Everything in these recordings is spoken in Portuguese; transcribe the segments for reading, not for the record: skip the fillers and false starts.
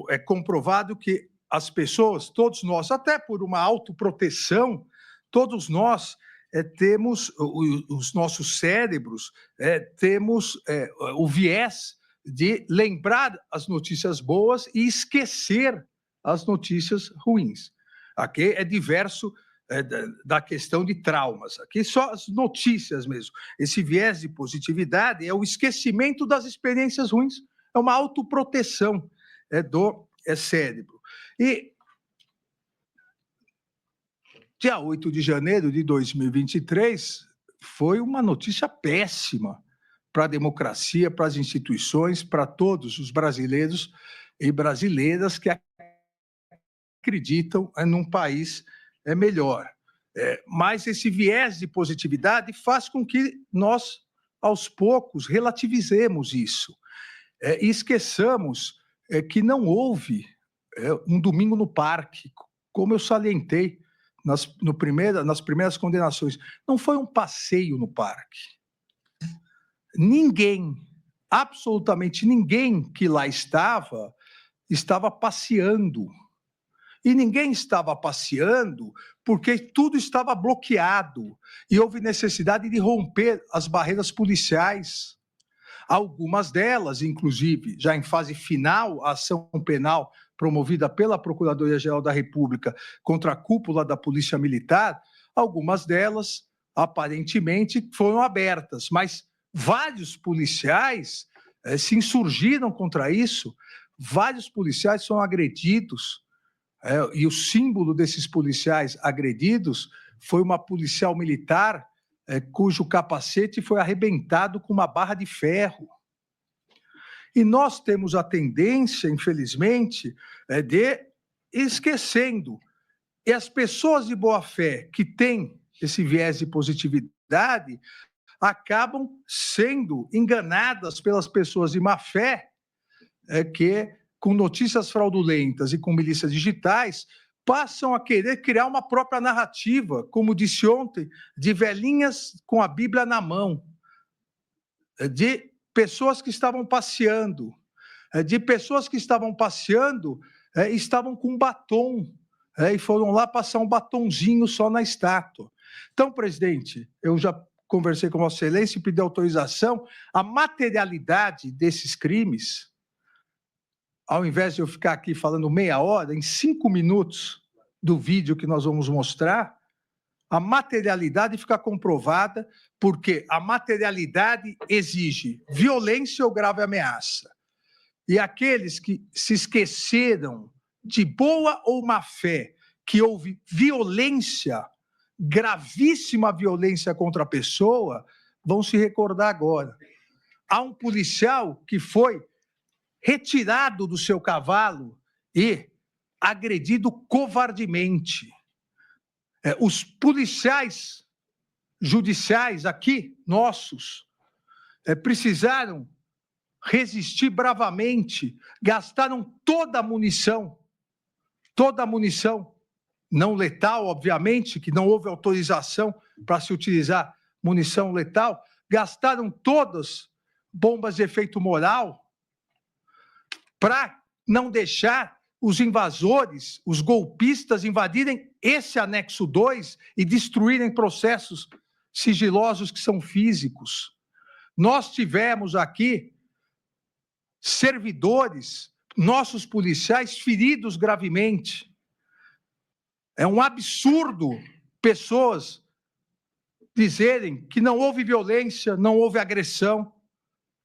é comprovado que as pessoas, todos nós, até por uma autoproteção, todos nós temos os nossos cérebros, temos o viés de lembrar as notícias boas e esquecer as notícias ruins. Aqui é diverso da questão de traumas. Aqui só as notícias mesmo. Esse viés de positividade é o esquecimento das experiências ruins, é uma autoproteção do cérebro. E dia 8 de janeiro de 2023 foi uma notícia péssima para a democracia, para as instituições, para todos os brasileiros e brasileiras que acreditam num país melhor. Mas esse viés de positividade faz com que nós, aos poucos, relativizemos isso e esqueçamos que não houve um domingo no parque, como eu salientei nas primeiras condenações. Não foi um passeio no parque. Ninguém, absolutamente ninguém que lá estava passeando. E ninguém estava passeando porque tudo estava bloqueado e houve necessidade de romper as barreiras policiais. Algumas delas, inclusive, já em fase final, a ação penal promovida pela Procuradoria-Geral da República contra a cúpula da Polícia Militar, algumas delas, aparentemente, foram abertas, mas vários policiais se insurgiram contra isso, vários policiais foram agredidos, e o símbolo desses policiais agredidos foi uma policial militar cujo capacete foi arrebentado com uma barra de ferro. E nós temos a tendência, infelizmente, de esquecendo. E as pessoas de boa-fé que têm esse viés de positividade acabam sendo enganadas pelas pessoas de má-fé que, com notícias fraudulentas e com milícias digitais, passam a querer criar uma própria narrativa, como disse ontem, de velhinhas com a Bíblia na mão, de pessoas que estavam passeando, estavam com batom, e foram lá passar um batonzinho só na estátua. Então, presidente, eu já conversei com Vossa Excelência e pedi autorização. A materialidade desses crimes, ao invés de eu ficar aqui falando meia hora, em 5 minutos do vídeo que nós vamos mostrar, a materialidade fica comprovada, porque a materialidade exige violência ou grave ameaça. E aqueles que se esqueceram de boa ou má fé, que houve violência, gravíssima violência contra a pessoa, vão se recordar agora. Há um policial que foi retirado do seu cavalo e agredido covardemente. Os policiais judiciais aqui, nossos, precisaram resistir bravamente, gastaram toda a munição, não letal, obviamente, que não houve autorização para se utilizar munição letal, gastaram todas bombas de efeito moral para não deixar os invasores, os golpistas invadirem esse anexo 2 e destruírem processos sigilosos que são físicos. Nós tivemos aqui servidores, nossos policiais, feridos gravemente. É um absurdo pessoas dizerem que não houve violência, não houve agressão,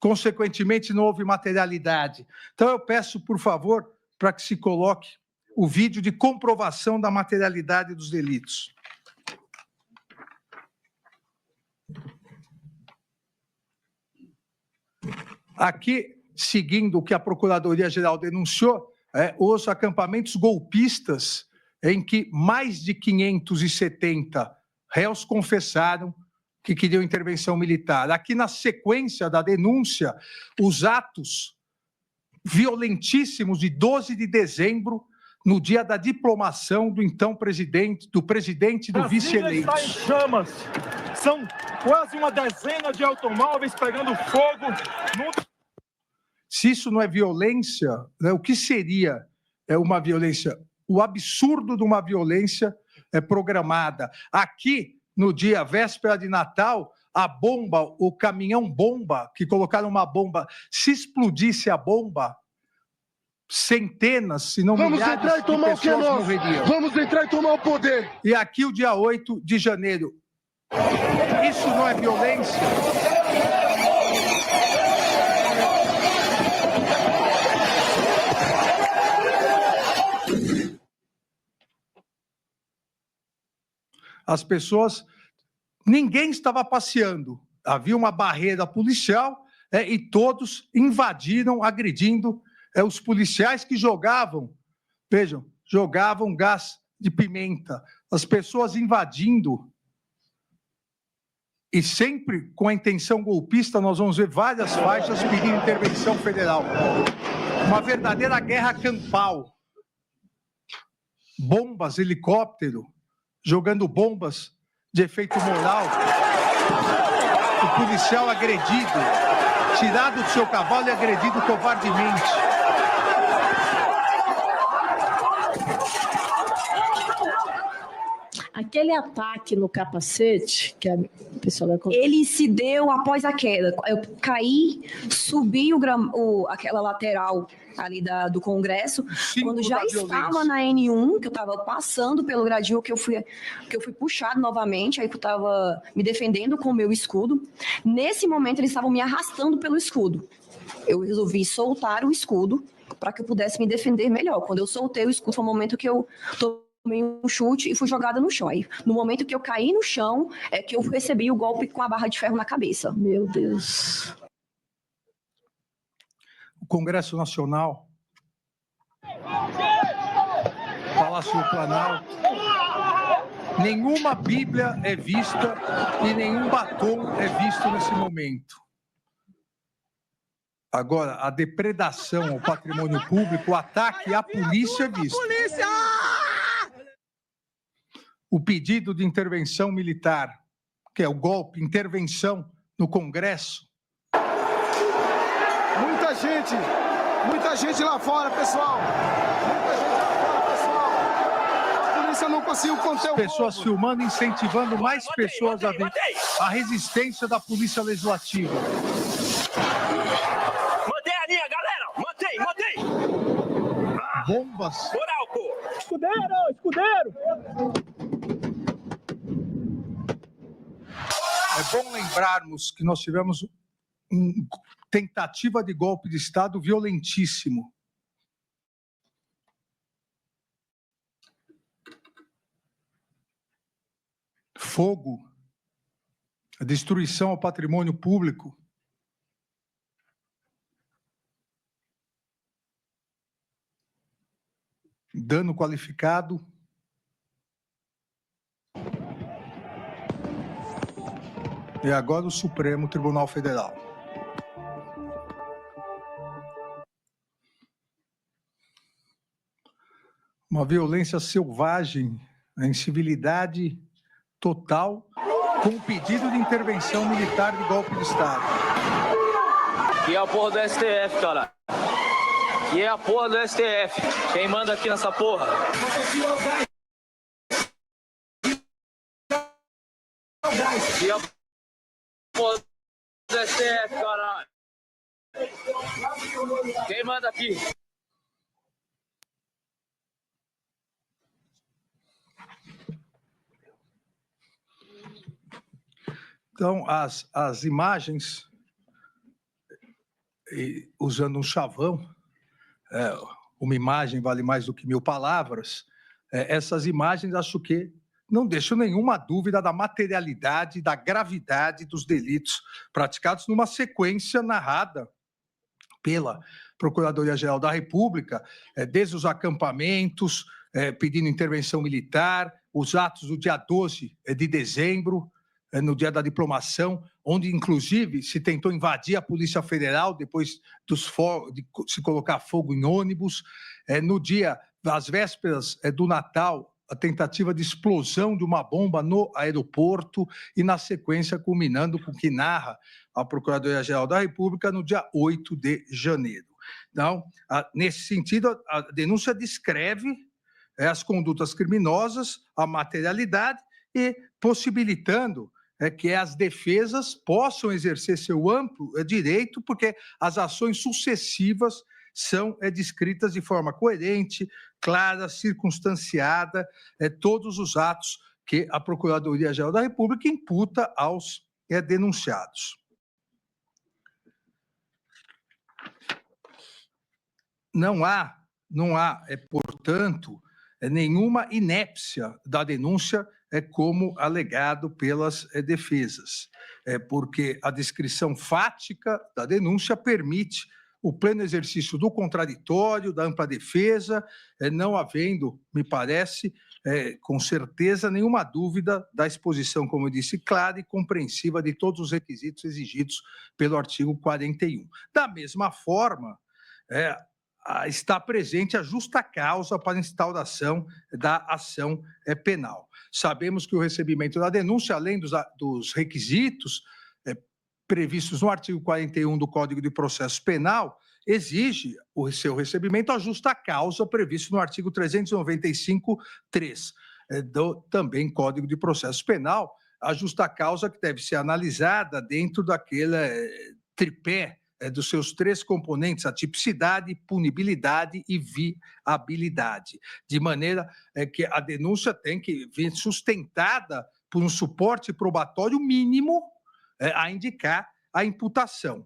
consequentemente não houve materialidade. Então eu peço, por favor, para que se coloque o vídeo de comprovação da materialidade dos delitos. Aqui, seguindo o que a Procuradoria-Geral denunciou, os acampamentos golpistas, em que mais de 570 réus confessaram que queriam intervenção militar. Aqui, na sequência da denúncia, os atos violentíssimos de 12 de dezembro, no dia da diplomação do então presidente, do presidente e do vice-eleito. Brasília está em chamas. São quase uma dezena de automóveis pegando fogo. Se isso não é violência, né, o que seria uma violência? O absurdo de uma violência programada. Aqui, no dia véspera de Natal, a bomba, o caminhão-bomba, que colocaram uma bomba, se explodisse a bomba, centenas, se não milhares de pessoas morreriam. Vamos entrar e tomar o poder. E aqui, o dia 8 de janeiro. Isso não é violência? As pessoas, ninguém estava passeando. Havia uma barreira policial e todos invadiram, agredindo os policiais que jogavam, vejam, jogavam gás de pimenta. As pessoas invadindo. E sempre com a intenção golpista, nós vamos ver várias faixas pedindo intervenção federal. Uma verdadeira guerra campal. Bombas, helicóptero, jogando bombas de efeito moral. O policial agredido, tirado do seu cavalo e agredido covardemente. Aquele ataque no capacete, que a pessoa ele se deu após a queda. Eu caí, subi aquela lateral ali do Congresso, quando já estava na N1, que eu estava passando pelo gradil, que eu fui puxado novamente, aí que eu estava me defendendo com o meu escudo. Nesse momento, eles estavam me arrastando pelo escudo. Eu resolvi soltar o escudo para que eu pudesse me defender melhor. Quando eu soltei o escudo, foi o momento que eu tomei um chute e fui jogada no chão. Aí, no momento que eu caí no chão, é que eu recebi o golpe com a barra de ferro na cabeça. Meu Deus. O Congresso Nacional, Palácio do Planalto, nenhuma Bíblia é vista e nenhum batom é visto nesse momento. Agora, a depredação ao patrimônio público, o ataque à polícia é visto. O pedido de intervenção militar, que é o golpe, intervenção no Congresso. Muita gente lá fora, pessoal. Muita gente lá fora, pessoal. A polícia não conseguiu conter o pessoas filmando, incentivando mais pessoas a ver a resistência da Polícia Legislativa. Mantém a linha, galera! Mantém! Bombas. Moral, pô! Escudeiro! É bom lembrarmos que nós tivemos uma tentativa de golpe de Estado violentíssimo. Fogo, a destruição ao patrimônio público. Dano qualificado. E agora o Supremo Tribunal Federal. Uma violência selvagem, a incivilidade total, com pedido de intervenção militar de golpe de Estado. Que é a porra do STF, cara. Que é a porra do STF. Quem manda aqui nessa porra? Que é a porra do STF, caralho. Quem manda aqui? Então, as imagens, usando um chavão, uma imagem vale mais do que 1000 palavras, essas imagens acho que não deixam nenhuma dúvida da materialidade, da gravidade dos delitos praticados numa sequência narrada pela Procuradoria-Geral da República, desde os acampamentos, pedindo intervenção militar, os atos do dia 12 de dezembro, no dia da diplomação, onde, inclusive, se tentou invadir a Polícia Federal depois de se colocar fogo em ônibus. No dia, às vésperas do Natal, a tentativa de explosão de uma bomba no aeroporto e, na sequência, culminando com o que narra a Procuradoria-Geral da República no dia 8 de janeiro. Então, nesse sentido, a denúncia descreve as condutas criminosas, a materialidade e possibilitando que as defesas possam exercer seu amplo direito, porque as ações sucessivas são descritas de forma coerente, clara, circunstanciada, todos os atos que a Procuradoria-Geral da República imputa aos denunciados. Não há, portanto, nenhuma inépcia da denúncia como alegado pelas defesas, porque a descrição fática da denúncia permite o pleno exercício do contraditório, da ampla defesa, não havendo, me parece, com certeza, nenhuma dúvida da exposição, como eu disse, clara e compreensiva de todos os requisitos exigidos pelo artigo 41. Da mesma forma, está presente a justa causa para a instauração da ação penal. Sabemos que o recebimento da denúncia, além dos requisitos previstos no artigo 41 do Código de Processo Penal, exige o seu recebimento à justa causa previsto no artigo 395-3 do também Código de Processo Penal, a justa causa que deve ser analisada dentro daquele tripé dos seus três componentes, a tipicidade, punibilidade e viabilidade, de maneira que a denúncia tem que vir sustentada por um suporte probatório mínimo a indicar a imputação.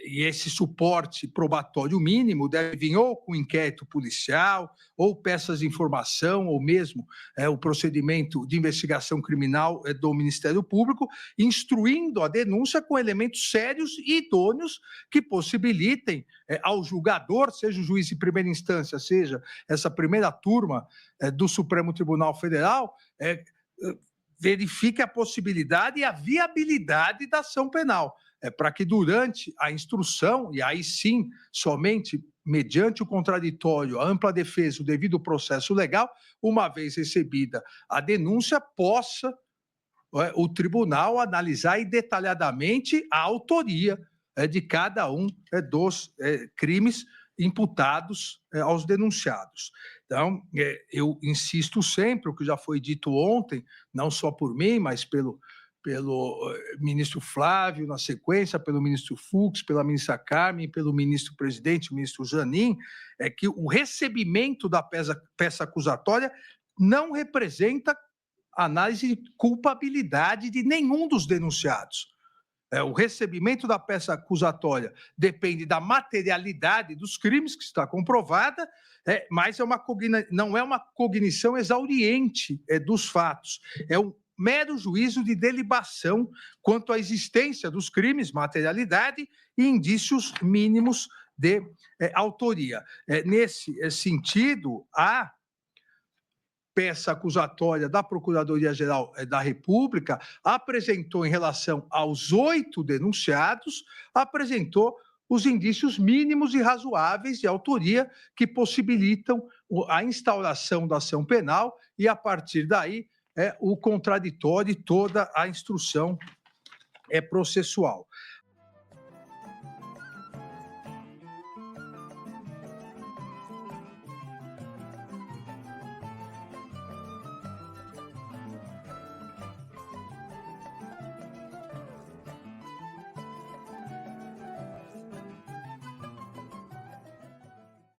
E esse suporte probatório mínimo deve vir ou com inquérito policial, ou peças de informação, ou mesmo o procedimento de investigação criminal do Ministério Público, instruindo a denúncia com elementos sérios e idôneos que possibilitem ao julgador, seja o juiz de primeira instância, seja essa primeira turma do Supremo Tribunal Federal, verifique a possibilidade e a viabilidade da ação penal, para que durante a instrução, e aí sim, somente mediante o contraditório, a ampla defesa, o devido processo legal, uma vez recebida a denúncia, possa o tribunal analisar detalhadamente a autoria de cada um dos crimes imputados aos denunciados. Então, eu insisto sempre, o que já foi dito ontem, não só por mim, mas pelo ministro Flávio, na sequência, pelo ministro Fux, pela ministra Carmen, pelo ministro-presidente, o ministro Zanin, é que o recebimento da peça acusatória não representa análise de culpabilidade de nenhum dos denunciados. O recebimento da peça acusatória depende da materialidade dos crimes, que está comprovada, mas não é uma cognição exauriente dos fatos. É um mero juízo de delibação quanto à existência dos crimes, materialidade e indícios mínimos de autoria. Nesse sentido, a peça acusatória da Procuradoria-Geral da República apresentou, em relação aos 8 denunciados, apresentou os indícios mínimos e razoáveis de autoria que possibilitam a instauração da ação penal e, a partir daí, o contraditório e toda a instrução processual.